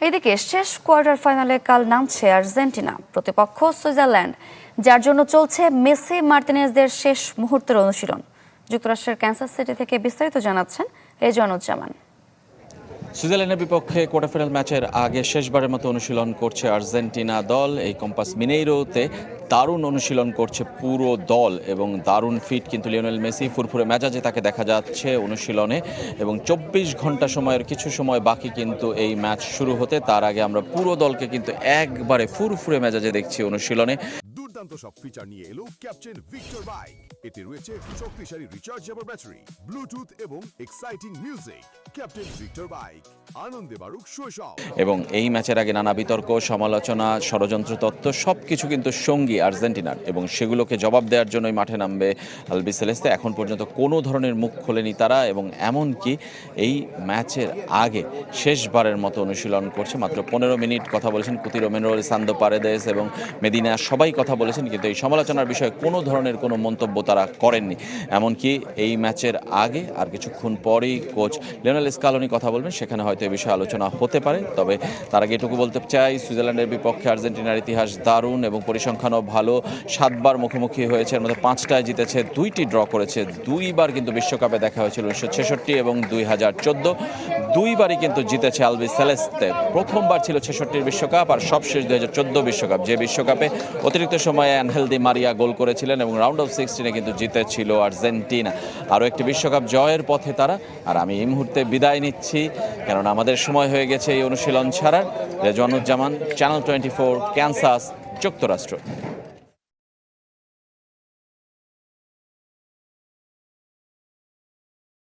এদিকে শেষ কোয়ার্টার ফাইনালে কাল নামছে আর্জেন্টিনা, প্রতিপক্ষ সুইজারল্যান্ড, যার জন্য চলছে মেসি মার্টিনেজদের শেষ মুহূর্তের অনুশীলন। যুক্তরাষ্ট্রের ক্যানসাস সিটি থেকে বিস্তারিত জানাচ্ছেন রেজওয়ানুজ্জামান। সুইজারল্যান্ডের বিপক্ষে কোয়ার্টার ফাইনাল ম্যাচের আগে শেষবারের মতো অনুশীলন করছে আর্জেন্টিনা দল। এই কম্পাস মিনেইরোতে দারুণ অনুশীলন করছে পুরো দল এবং দারুণ ফিট কিন্তু লিওনেল মেসি, ফুরফুরে মেজাজে তাকে দেখা যাচ্ছে অনুশীলনে। এবং 24 ঘন্টা সময়ের কিছু সময় বাকি কিন্তু এই ম্যাচ শুরু হতে। তার আগে আমরা পুরো দলকে কিন্তু একবারে ফুরফুরে মেজাজে দেখছি অনুশীলনে। দুর্দান্ত সব ফিচার নিয়ে এলো ক্যাপ্টেন ভিক্টর বাইক। এতে রয়েছে শক্তিশালী রিচার্জেবল ব্যাটারি, ব্লুটুথ এবং exciting music. Captain Victor bike, আনন্দে বাড়ুক শৈশব। এবং এই ম্যাচের আগে নানা বিতর্ক, সমালোচনা, ষড়যন্ত্র তত্ত্ব সবকিছু কিন্তু সঙ্গী আর্জেন্টিনার, এবং সেগুলোকে জবাব দেওয়ার জন্যই মাঠে নামবে আলবিসেলেস্তে। এখন পর্যন্ত কোনো ধরনের মুখ খোলেনি তারা, এবং এমনকি এই ম্যাচের আগে শেষবারের মতো অনুশীলন করছে। মাত্র 15 মিনিট কথা বলেছেন কুতি রোমেরো, লিসান্দ্রো পারেদেস এবং মেদিনা, সবাই কথা বলেছেন, কিন্তু এই সমালোচনার বিষয়ে কোনো ধরনের কোনো মন্তব্য তারা করেননি। এমনকি এই ম্যাচের আগে আর কিছুক্ষণ পরেই কোচ লিওনেল স্কালোনি কথা বলবেন, সেখানে হয়তো এই বিষয়ে আলোচনা হতে পারে। তবে তার আগে এটুকু বলতে চাই, সুইজারল্যান্ডের বিপক্ষে আর্জেন্টিনার ইতিহাস দারুণ এবং পরিসংখ্যানও ভালো। 7 বার মুখোমুখি হয়েছে, এর মধ্যে 5টায় জিতেছে, 2টি ড্র করেছে। 2বার কিন্তু বিশ্বকাপে দেখা হয়েছিল 1966 এবং 2014। 2বারই কিন্তু জিতেছে আলবিসেলেস্তে। প্রথমবার ছিল 66 বিশ্বকাপ, আর সবশেষ 2014 বিশ্বকাপ, যে বিশ্বকাপে অতিরিক্ত সময়ে অ্যানহেল দি মারিয়া গোল করেছিলেন এবং রাউন্ড অফ 16 কিন্তু জিতেছিল আর্জেন্টিনা। আরও একটি বিশ্বকাপ জয়ের পথে তারা। আর আমি এই মুহূর্তে বিদায় নিচ্ছি, কারণ আমাদের সময় হয়ে গেছে এই অনুশীলন ছাড়ার। রেজওয়ানুজ্জামান, চ্যানেল 24, ক্যানসাস, যুক্তরাষ্ট্র।